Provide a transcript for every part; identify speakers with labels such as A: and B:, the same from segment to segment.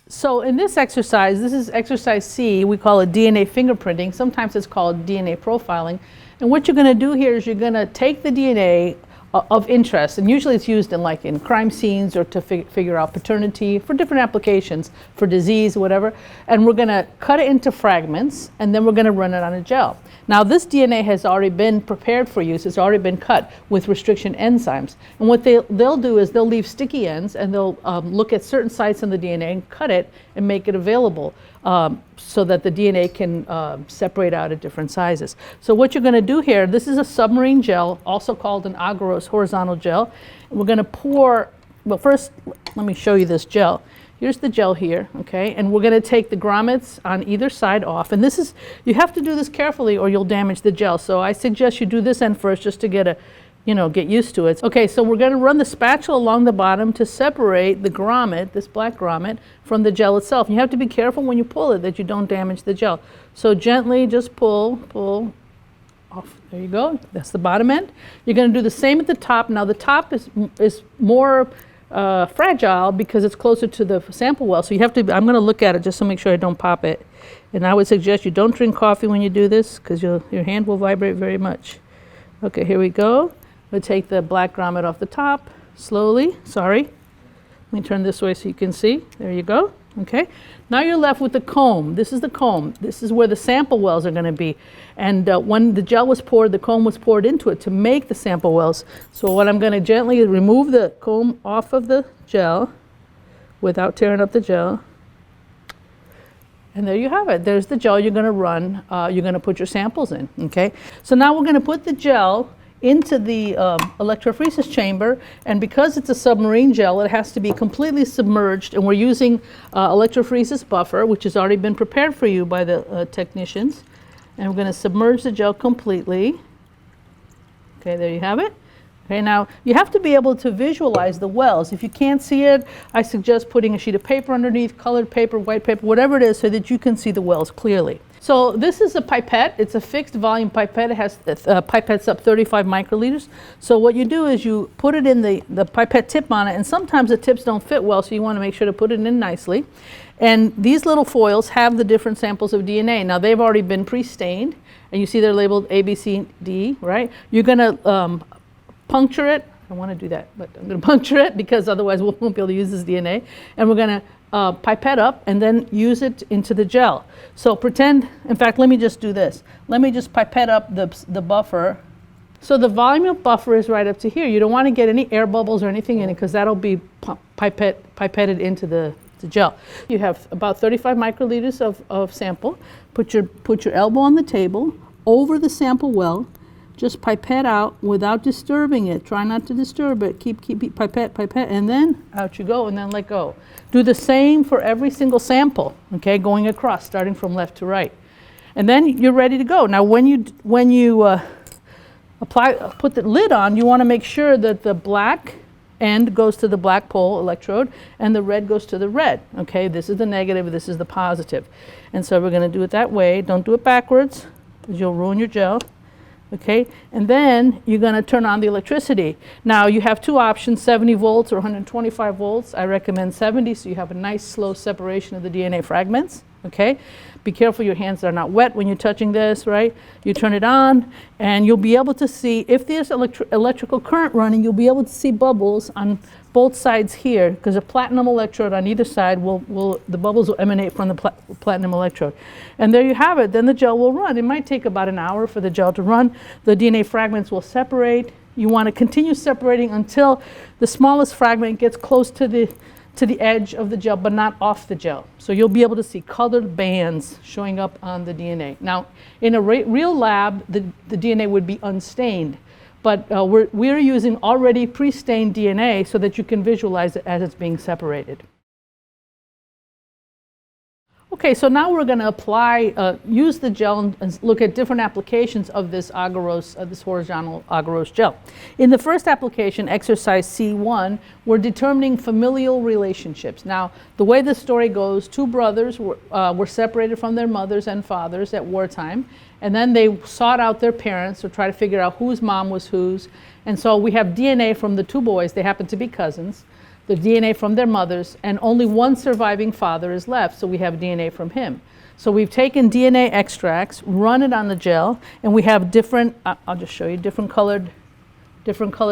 A: So in this exercise, this is exercise C, we call it DNA fingerprinting. Sometimes it's called DNA profiling. And what you're going to do here is you're going to take the DNA of interest, and usually it's used in crime scenes or to figure out paternity for different applications, for disease, whatever. And we're going to cut it into fragments, and then we're going to run it on a gel. Now this DNA has already been prepared for use. It's already been cut with restriction enzymes. And what they'll do is they'll leave sticky ends, and they'll look at certain sites in the DNA and cut it and make it available so that the DNA can separate out at different sizes. So what you're going to do here, this is a submarine gel, also called an Agarose horizontal gel. And we're going to pour, well first let me show you this gel. Here's the gel here, okay, and we're going to take the grommets on either side off. And this is, you have to do this carefully or you'll damage the gel. So I suggest you do this end first just to get used to it. Okay, so we're going to run the spatula along the bottom to separate the grommet, this black grommet, from the gel itself. And you have to be careful when you pull it that you don't damage the gel. So gently just pull off. There you go. That's the bottom end. You're going to do the same at the top. Now the top is more fragile because it's closer to the sample well. So you have to, I'm going to look at it just to make sure I don't pop it. And I would suggest you don't drink coffee when you do this because your hand will vibrate very much. Okay, here we go. We'll take the black grommet off the top slowly. Sorry. Let me turn this way so you can see. There you go. Okay. Now you're left with the comb. This is the comb. This is where the sample wells are going to be. And when the gel was poured, the comb was poured into it to make the sample wells. So what I'm going to gently remove the comb off of the gel without tearing up the gel. And there you have it. There's the gel you're going to run. You're going to put your samples in. Okay. So now we're going to put the gel into the electrophoresis chamber, and because it's a submarine gel, it has to be completely submerged, and we're using electrophoresis buffer, which has already been prepared for you by the technicians. And we're going to submerge the gel completely. Okay, there you have it. Okay, now you have to be able to visualize the wells. If you can't see it, I suggest putting a sheet of paper underneath, colored paper, white paper, whatever it is, so that you can see the wells clearly. So this is a pipette. It's a fixed volume pipette. It has pipettes up 35 microliters. So what you do is you put it in the pipette tip on it, and sometimes the tips don't fit well, so you want to make sure to put it in nicely. And these little foils have the different samples of DNA. Now they've already been pre-stained, and you see they're labeled A, B, C, D, right? You're going to puncture it. I want to do that, but I'm going to puncture it because otherwise we won't be able to use this DNA. And we're going to pipette up and then use it into the gel. So pretend, in fact, let me just do this. Let me just pipette up the buffer. So the volume of buffer is right up to here. You don't want to get any air bubbles or anything in it because that'll be pipetted into the gel. You have about 35 microliters of sample. Put your elbow on the table over the sample well. Just pipette out without disturbing it. Try not to disturb it. Keep pipette, and then out you go, and then let go. Do the same for every single sample, okay, going across, starting from left to right. And then you're ready to go. Now when you put the lid on, you want to make sure that the black end goes to the black pole electrode and the red goes to the red, okay? This is the negative, this is the positive. And so we're going to do it that way. Don't do it backwards because you'll ruin your gel. Okay, and then you're going to turn on the electricity. Now you have two options, 70 volts or 125 volts. I recommend 70 so you have a nice slow separation of the DNA fragments. Okay, be careful your hands are not wet when you're touching this, right? You turn it on and you'll be able to see, if there's electrical current running, you'll be able to see bubbles on both sides here, because a platinum electrode on either side the bubbles will emanate from the platinum electrode. And there you have it. Then the gel will run. It might take about an hour for the gel to run. The DNA fragments will separate. You want to continue separating until the smallest fragment gets close to the edge of the gel, but not off the gel. So you'll be able to see colored bands showing up on the DNA. Now, in a real lab, the DNA would be unstained. But we're using already pre-stained DNA so that you can visualize it as it's being separated. Okay, so now we're going to use the gel and look at different applications of this Agarose, this horizontal Agarose gel. In the first application, exercise C1, we're determining familial relationships. Now, the way the story goes, two brothers were separated from their mothers and fathers at wartime, and then they sought out their parents to try to figure out whose mom was whose. And so we have DNA from the two boys. They happen to be cousins. the DNA from their mothers, and only one surviving father is left, so we have DNA from him. So we've taken DNA extracts, run it on the gel, and we have different, I'll just show you, different colored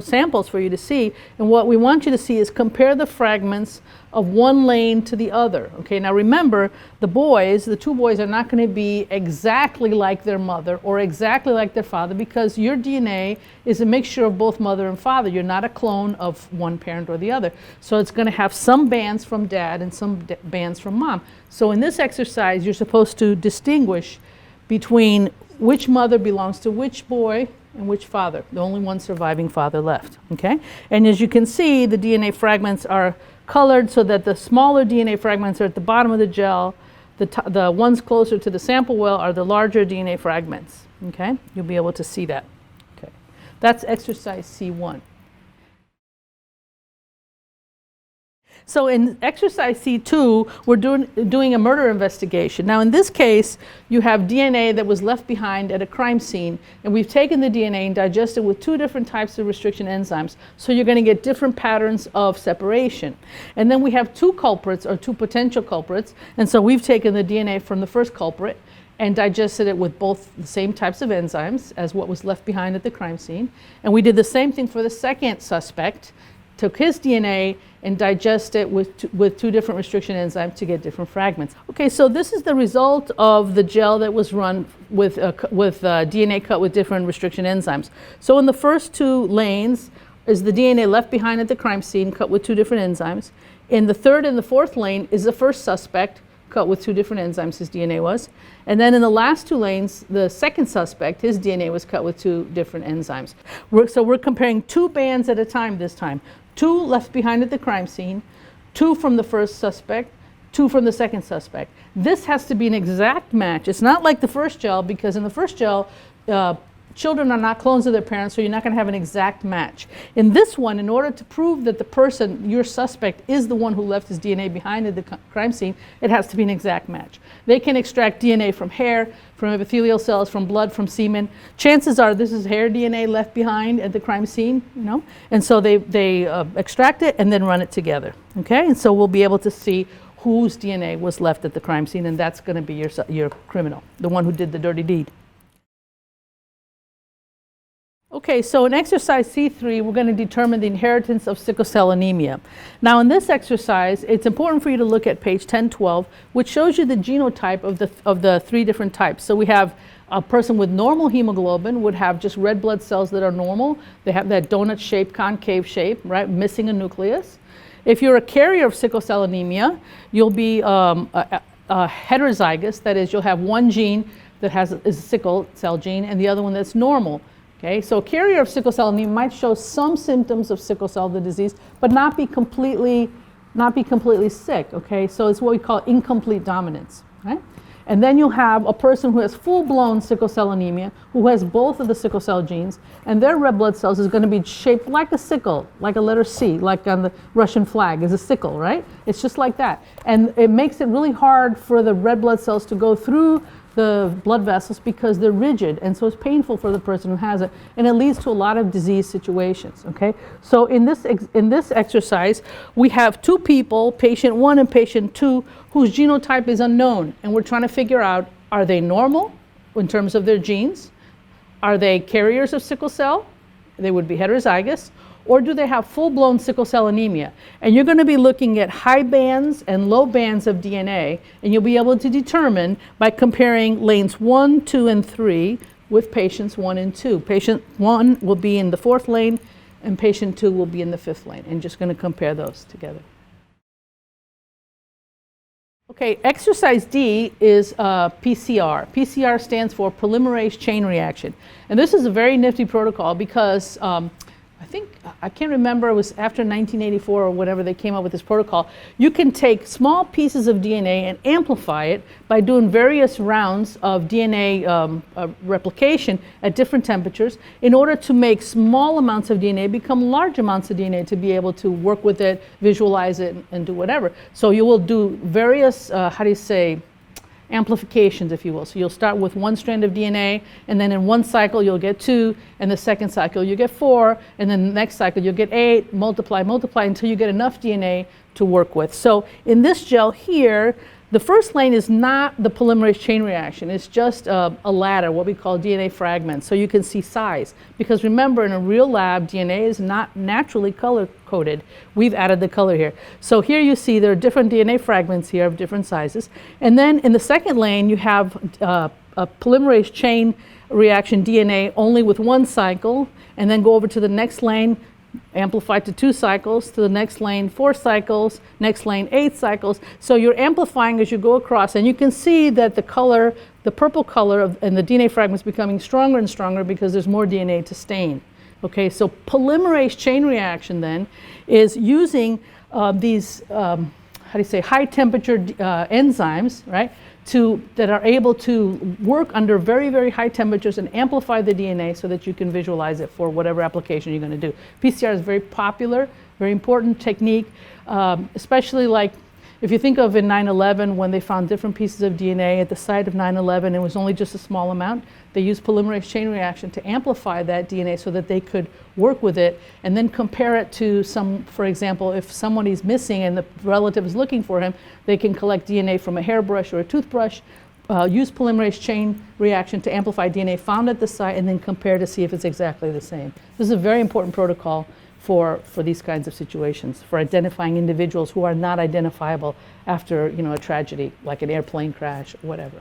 A: samples for you to see. And what we want you to see is compare the fragments of one lane to the other. Okay, now remember, the two boys are not going to be exactly like their mother or exactly like their father, because your DNA is a mixture of both mother and father. You're not a clone of one parent or the other. So it's going to have some bands from dad and some bands from mom. So in this exercise, you're supposed to distinguish between which mother belongs to which boy and which father. The only one surviving father left, okay? And as you can see, the DNA fragments are colored so that the smaller DNA fragments are at the bottom of the gel. The ones closer to the sample well are the larger DNA fragments, okay? You'll be able to see that, okay? That's exercise C1. So in exercise C2, we're doing a murder investigation. Now in this case, you have DNA that was left behind at a crime scene, and we've taken the DNA and digested with two different types of restriction enzymes. So you're going to get different patterns of separation. And then we have two culprits, or two potential culprits, and so we've taken the DNA from the first culprit and digested it with both the same types of enzymes as what was left behind at the crime scene. And we did the same thing for the second suspect, took his DNA and digest it with two different restriction enzymes to get different fragments. Okay, so this is the result of the gel that was run with DNA cut with different restriction enzymes. So in the first two lanes is the DNA left behind at the crime scene cut with two different enzymes. In the third and the fourth lane is the first suspect cut with two different enzymes, his DNA was. And then in the last two lanes, the second suspect, his DNA was cut with two different enzymes. So we're comparing two bands at a time this time. Two left behind at the crime scene, two from the first suspect, two from the second suspect. This has to be an exact match. It's not like the first gel, because in the first gel, children are not clones of their parents, so you're not going to have an exact match. In this one, in order to prove that the person, your suspect, is the one who left his DNA behind at the crime scene, it has to be an exact match. They can extract DNA from hair, from epithelial cells, from blood, from semen. Chances are this is hair DNA left behind at the crime scene, you know, and so they extract it and then run it together, okay? And so we'll be able to see whose DNA was left at the crime scene, and that's going to be your criminal, the one who did the dirty deed. Okay, so in exercise C3, we're going to determine the inheritance of sickle cell anemia. Now in this exercise, it's important for you to look at page 1012, which shows you the genotype of the three different types. So we have a person with normal hemoglobin would have just red blood cells that are normal. They have that donut shape, concave shape, right, missing a nucleus. If you're a carrier of sickle cell anemia, you'll be a heterozygous, that is, you'll have one gene that is a sickle cell gene and the other one that's normal. Okay, so a carrier of sickle cell anemia might show some symptoms of sickle cell disease, but not be completely sick. Okay, so it's what we call incomplete dominance. Right? And then you'll have a person who has full-blown sickle cell anemia, who has both of the sickle cell genes, and their red blood cells is going to be shaped like a sickle, like a letter C, like on the Russian flag is a sickle, right? It's just like that. And it makes it really hard for the red blood cells to go through the blood vessels because they're rigid, and so it's painful for the person who has it, and it leads to a lot of disease situations. Okay, so in this exercise, we have two people, patient 1 and patient 2, whose genotype is unknown, and we're trying to figure out, are they normal in terms of their genes? Are they carriers of sickle cell? They would be heterozygous. Or do they have full-blown sickle cell anemia? And you're going to be looking at high bands and low bands of DNA, and you'll be able to determine by comparing lanes 1, 2, and 3 with patients 1 and 2. Patient 1 will be in the 4th lane, and patient 2 will be in the 5th lane, and just going to compare those together. Okay, exercise D is PCR. PCR stands for polymerase chain reaction. And this is a very nifty protocol because I can't remember, it was after 1984 or whatever they came up with this protocol. You can take small pieces of DNA and amplify it by doing various rounds of DNA replication at different temperatures in order to make small amounts of DNA become large amounts of DNA to be able to work with it, visualize it, and do whatever. So you will do various, amplifications, if you will. So you'll start with one strand of DNA, and then in one cycle you'll get 2, and the second cycle you get 4, and then the next cycle you'll get 8, multiply until you get enough DNA to work with. So in this gel here, the first lane is not the polymerase chain reaction. It's just a ladder, what we call DNA fragments. So you can see size. Because remember, in a real lab, DNA is not naturally color-coded. We've added the color here. So here you see there are different DNA fragments here of different sizes. And then in the second lane, you have a polymerase chain reaction DNA only with one cycle, and then go over to the next lane, amplify to 2 cycles, to the next lane 4 cycles, next lane 8 cycles. So you're amplifying as you go across, and you can see that the color, the purple color and the DNA fragments becoming stronger and stronger because there's more DNA to stain. Okay, so polymerase chain reaction then is using these high temperature enzymes, right? That are able to work under very, very high temperatures and amplify the DNA so that you can visualize it for whatever application you're going to do. PCR is very popular, very important technique, especially like if you think of in 9/11 when they found different pieces of DNA at the site of 9/11, it was only just a small amount. They used polymerase chain reaction to amplify that DNA so that they could work with it and then compare it to for example, if somebody's missing and the relative is looking for him, they can collect DNA from a hairbrush or a toothbrush, use polymerase chain reaction to amplify DNA found at the site, and then compare to see if it's exactly the same. This is a very important protocol for these kinds of situations, for identifying individuals who are not identifiable after a tragedy, like an airplane crash or whatever.